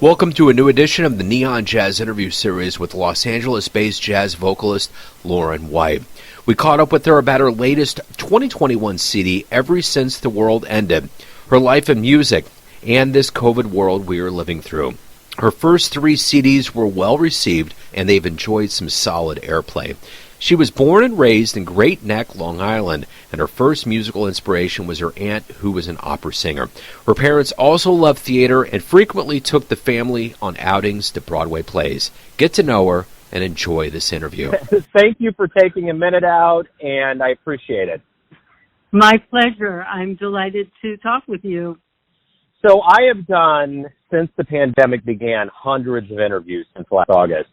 Welcome to a new edition of the Neon Jazz interview series with Los Angeles-based jazz vocalist Lauren White. We caught up with her about her latest 2021 CD, Ever Since the World Ended, her life in music, and this COVID world we are living through. Her first 3 CDs were well received, and they've enjoyed some solid airplay. She was born and raised in Great Neck, Long Island, and her first musical inspiration was her aunt, who was an opera singer. Her parents also loved theater and frequently took the family on outings to Broadway plays. Get to know her and enjoy this interview. Thank you for taking a minute out, and I appreciate it. My pleasure. I'm delighted to talk with you. So I have done, since the pandemic began, hundreds of interviews since last August.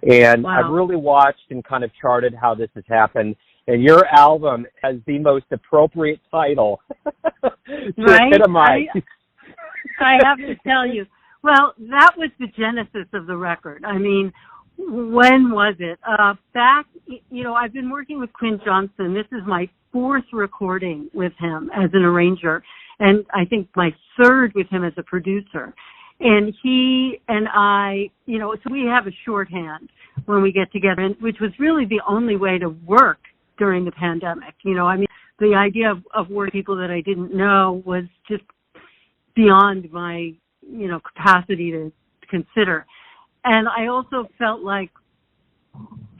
And wow. I've really watched and kind of charted how this has happened. And your album has the most appropriate title to right? epitomize. I have to tell you. Well, that was the genesis of the record. I mean, when was it? Back, I've been working with Quinn Johnson. This is my 4th recording with him as an arranger, and I think my 3rd with him as a producer. And he and I, so we have a shorthand when we get together, which was really the only way to work during the pandemic. The idea of working with people that I didn't know was just beyond my, capacity to consider. And I also felt like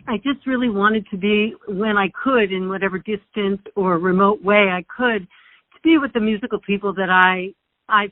I just really wanted to be, when I could, in whatever distance or remote way I could, to be with the musical people that I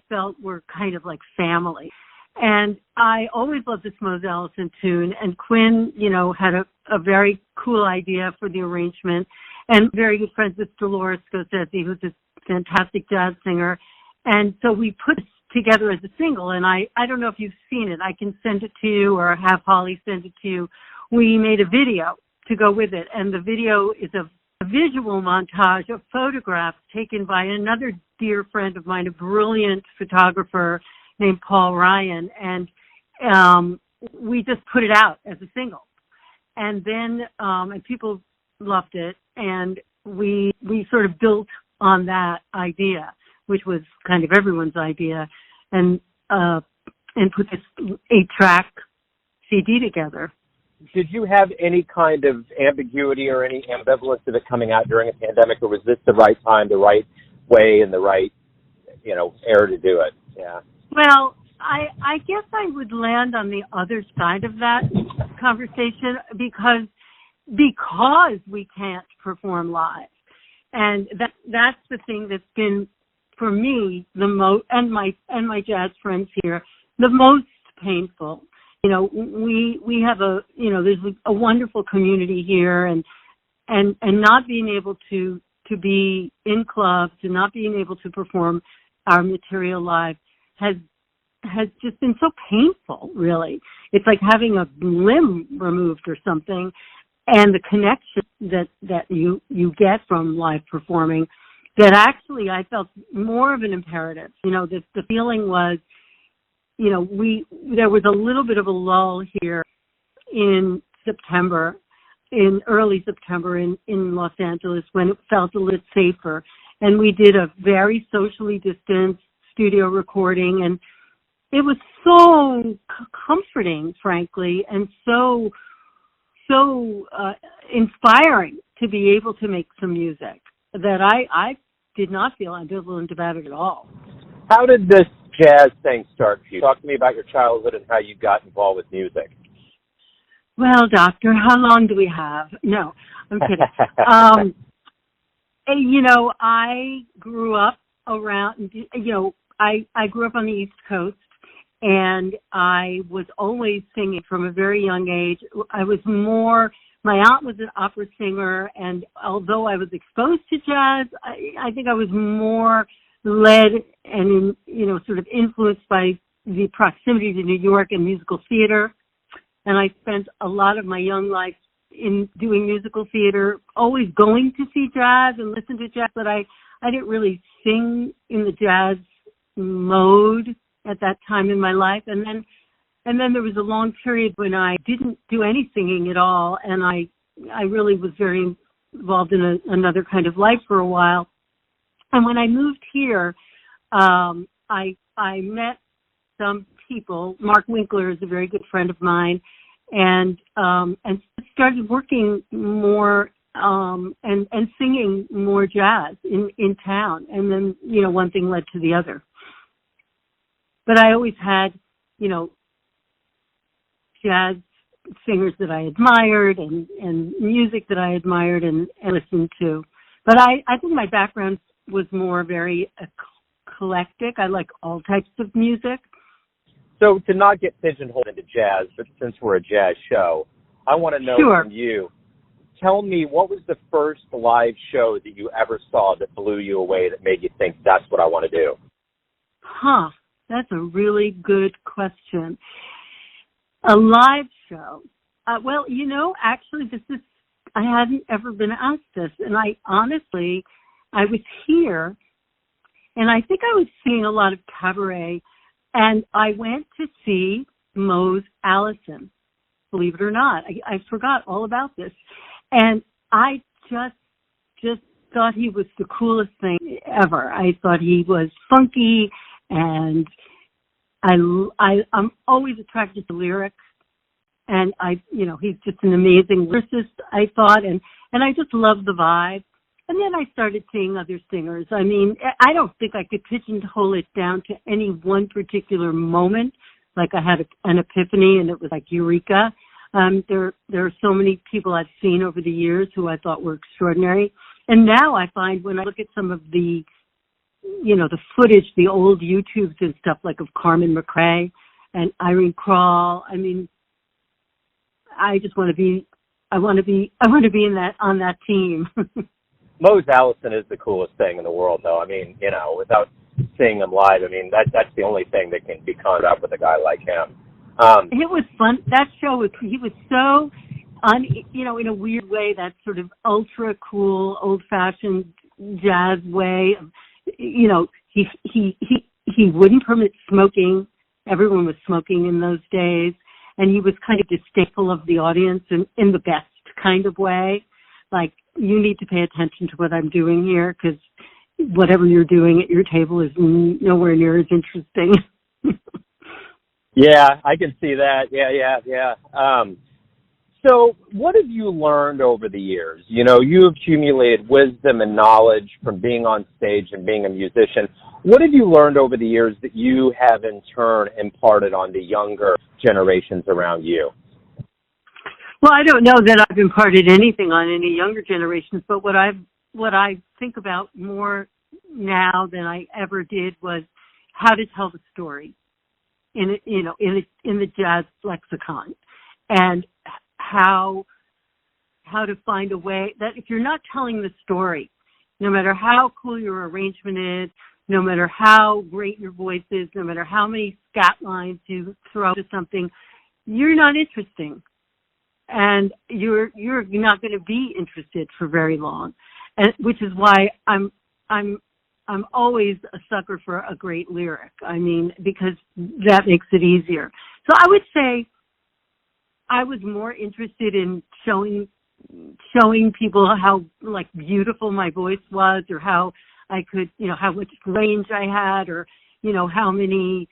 felt were kind of like family. And I always loved this Mose Allison tune, and Quinn, had a very cool idea for the arrangement, and very good friends with Dolores Scorsese, who's a fantastic jazz singer. And so we put it together as a single, and I don't know if you've seen it. I can send it to you or have Holly send it to you. We made a video to go with it, and the video is a visual montage of photographs taken by another dear friend of mine, a brilliant photographer named Paul Ryan, and we just put it out as a single. And then, and people loved it, and we sort of built on that idea, which was kind of everyone's idea, and put this 8-track CD together. Did you have any kind of ambiguity or any ambivalence of it coming out during a pandemic, or was this the right time, the right way, and the right, era to do it? Yeah. Well, I guess I would land on the other side of that conversation because we can't perform live, and that's the thing that's been, for me, the most, and my jazz friends here, the most painful. We have there's a wonderful community here, and not being able to be in clubs and not being able to perform our material live has just been so painful, really. It's like having a limb removed or something, and the connection that you get from live performing, that actually I felt more of an imperative. The feeling was, there was a little bit of a lull here in early September in Los Angeles, when it felt a little safer. And we did a very socially distanced studio recording, and it was so comforting, frankly, and so inspiring to be able to make some music that I did not feel ambivalent about it at all. How did this jazz thing start for you? Talk to me about your childhood and how you got involved with music. Well, doctor, how long do we have? No, I'm kidding. I grew up around, I grew up on the East Coast, and I was always singing from a very young age. My aunt was an opera singer, and although I was exposed to jazz, I think I was more led and, sort of influenced by the proximity to New York and musical theater. And I spent a lot of my young life in doing musical theater, always going to see jazz and listen to jazz, but I didn't really sing in the jazz mode at that time in my life. And then there was a long period when I didn't do any singing at all, and I really was very involved in another kind of life for a while. And when I moved here, I met some people. Mark Winkler is a very good friend of mine, and started working more and singing more jazz in town. And then, you know, one thing led to the other. But I always had, you know, jazz singers that I admired and music that I admired and listened to. But I think my background was more very eclectic. I like all types of music. So to not get pigeonholed into jazz, but since we're a jazz show, I want to know from you, tell me, what was the first live show that you ever saw that blew you away, that made you think that's what I want to do? That's a really good question. A live show. Well, you know, actually, I hadn't ever been asked this, and I was here, and I think I was seeing a lot of cabaret, and I went to see Mose Allison, believe it or not. I forgot all about this, and I just thought he was the coolest thing ever. I thought he was funky, and I'm always attracted to lyrics. And he's just an amazing lyricist, I thought, and I just loved the vibe. And then I started seeing other singers. I mean, I don't think I could pigeonhole it down to any one particular moment. Like I had an epiphany, and it was like eureka. There are so many people I've seen over the years who I thought were extraordinary. And now I find when I look at some of the, you know, the footage, the old YouTubes and stuff, like of Carmen McRae and Irene Krall, I mean, I just want to be in that, on that team. Mose Allison is the coolest thing in the world, though. I mean, you know, without seeing him live, I mean, that's the only thing that can be caught up with a guy like him. It was fun. That show he was so, in a weird way, that sort of ultra cool, old fashioned jazz way. You know, he wouldn't permit smoking. Everyone was smoking in those days. And he was kind of disdainful of the audience in the best kind of way. Like, you need to pay attention to what I'm doing here, because whatever you're doing at your table is nowhere near as interesting. Yeah, I can see that. Yeah. So what have you learned over the years? You know, you've accumulated wisdom and knowledge from being on stage and being a musician. What have you learned over the years that you have in turn imparted on the younger generations around you? Well, I don't know that I've imparted anything on any younger generations, but what I think about more now than I ever did was how to tell the story in the jazz lexicon, and how to find a way that if you're not telling the story, no matter how cool your arrangement is, no matter how great your voice is, no matter how many scat lines you throw to something, you're not interesting. And you're not going to be interested for very long. And which is why I'm always a sucker for a great lyric. I mean, because that makes it easier. So I would say I was more interested in showing people how, like, beautiful my voice was, or how I could, you know, how much range I had, or, you know, how many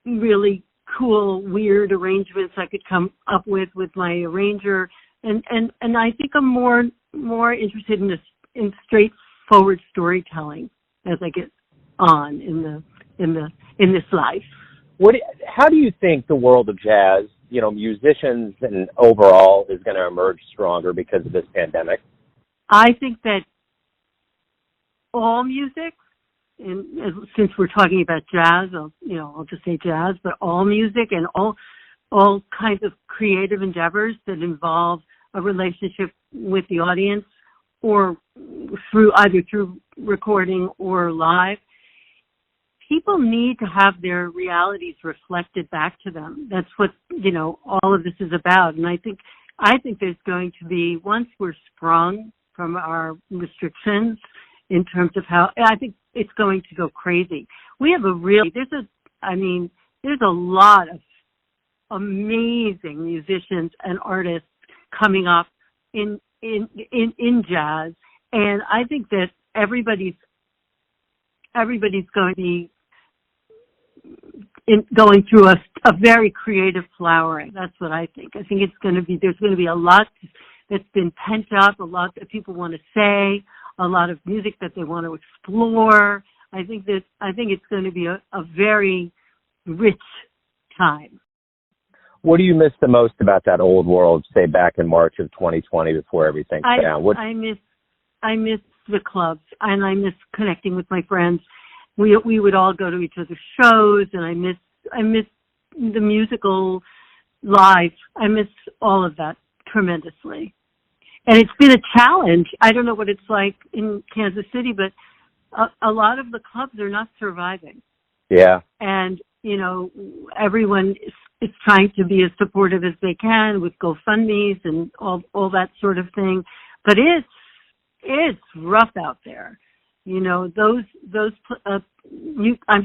really cool, weird arrangements I could come up with my arranger. And I think I'm more interested in straightforward storytelling as I get on in this life. How do you think the world of jazz, you know, musicians and overall, is going to emerge stronger because of this pandemic? I think that all music, and since we're talking about jazz, I'll just say jazz, but all music and all kinds of creative endeavors that involve a relationship with the audience, or either through recording or live, people need to have their realities reflected back to them. That's what, you know, all of this is about. And I think there's going to be, once we're sprung from our restrictions in terms of how, I think it's going to go crazy. We have there's a lot of amazing musicians and artists coming up in jazz. And I think that everybody's going to be going through a very creative flowering. That's what I think. I think there's going to be a lot that's been pent up, a lot that people want to say, a lot of music that they want to explore. I think it's going to be a very rich time. What do you miss the most about that old world, say back in March of 2020 before everything shut down? I miss the clubs, and I miss connecting with my friends. We would all go to each other's shows, and I miss the musical live. I miss all of that tremendously. And it's been a challenge. I don't know what it's like in Kansas City, but a lot of the clubs are not surviving. Yeah. And, everyone is trying to be as supportive as they can with GoFundMes and all that sort of thing. But it's rough out there. I'm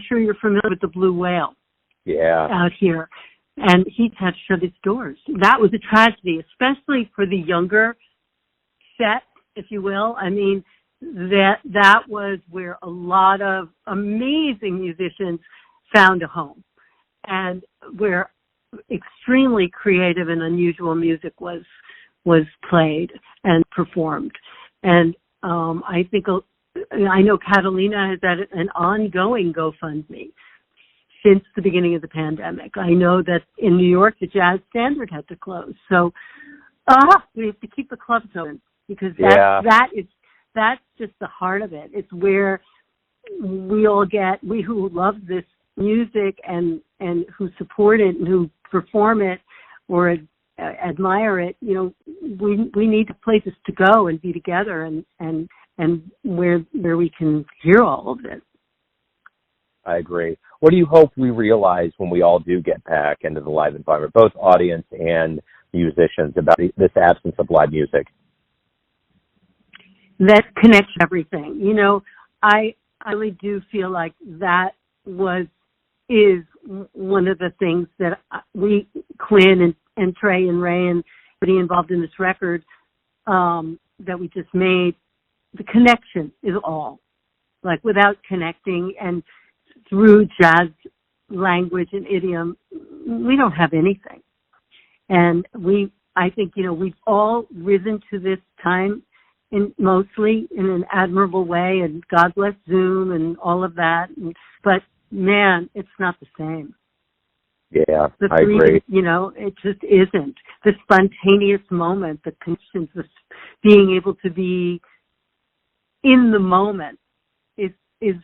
sure you're familiar with the Blue Whale. Yeah. Out here. And he had to shut its doors. That was a tragedy, especially for the younger set, if you will. I mean, that was where a lot of amazing musicians found a home, and where extremely creative and unusual music was played and performed. And I know Catalina has had an ongoing GoFundMe since the beginning of the pandemic. I know that in New York, the Jazz Standard had to close. So we have to keep the clubs open, because that's just the heart of it. It's where we who love this music and who support it and who perform it or admire it, we need places to go and be together and where we can hear all of it. I agree. What do you hope we realize when we all do get back into the live environment, both audience and musicians, about this absence of live music? That connects everything. I really do feel like that is one of the things that we, Quinn and Trey and Ray and everybody involved in this record that we just made, the connection is all. Like, without connecting and through jazz language and idiom, we don't have anything. And I think, we've all risen to this time mostly in an admirable way, and God bless Zoom and all of that. But man, it's not the same. Yeah, I agree. It just isn't. The spontaneous moment, the connections, being able to be in the moment is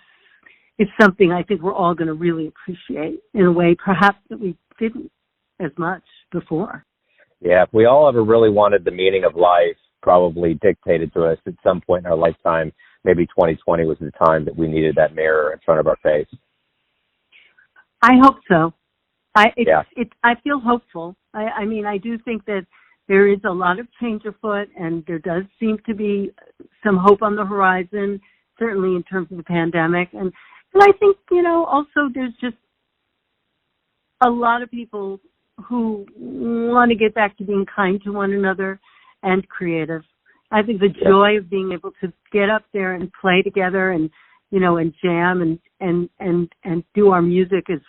something I think we're all going to really appreciate in a way perhaps that we didn't as much before. Yeah, if we all ever really wanted the meaning of life probably dictated to us at some point in our lifetime, maybe 2020 was the time that we needed that mirror in front of our face. I hope so. I feel hopeful. I mean, I do think that there is a lot of change afoot, and there does seem to be some hope on the horizon, certainly in terms of the pandemic. And I think, also there's just a lot of people who want to get back to being kind to one another and creative. I think the joy of being able to get up there and play together and, and jam and do our music is,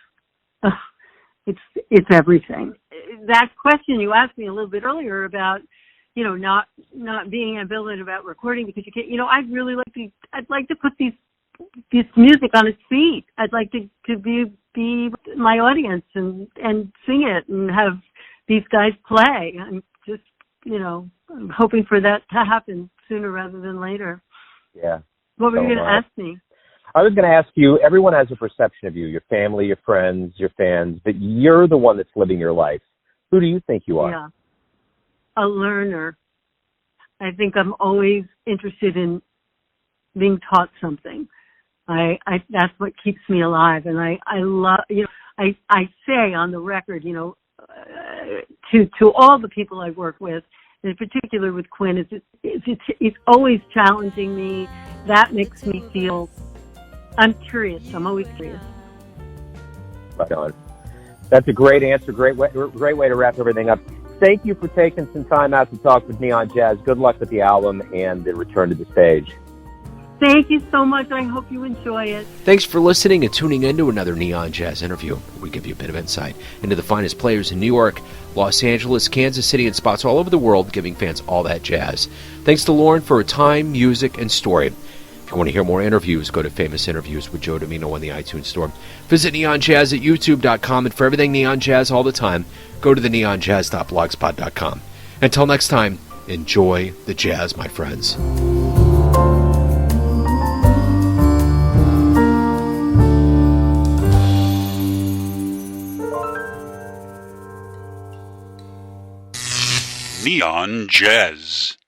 it's everything. That question you asked me a little bit earlier about, not being ambivalent about recording because you can't, I'd like to put this music on its feet. I'd like to be my audience and sing it and have these guys play. I'm just, I'm hoping for that to happen sooner rather than later. Yeah. What were you going to ask me? I was going to ask you, everyone has a perception of you, your family, your friends, your fans, but you're the one that's living your life. Who do you think you are? Yeah. A learner. I think I'm always interested in being taught something. That's what keeps me alive. And I love, I say on the record, to all the people I work with, in particular with Quinn, it's always challenging me. That makes me feel, I'm curious. I'm always curious. Right on. That's a great answer. Great way to wrap everything up. Thank you for taking some time out to talk with Neon Jazz. Good luck with the album and the return to the stage. Thank you so much. I hope you enjoy it. Thanks for listening and tuning in to another Neon Jazz interview. We give you a bit of insight into the finest players in New York, Los Angeles, Kansas City, and spots all over the world, giving fans all that jazz. Thanks to Lauren for her time, music, and story. If you want to hear more interviews, go to Famous Interviews with Joe Domino on the iTunes Store. Visit Neon Jazz at youtube.com, and for everything Neon Jazz all the time, go to the neonjazz.blogspot.com. Until next time, enjoy the jazz, my friends. Neon Jazz.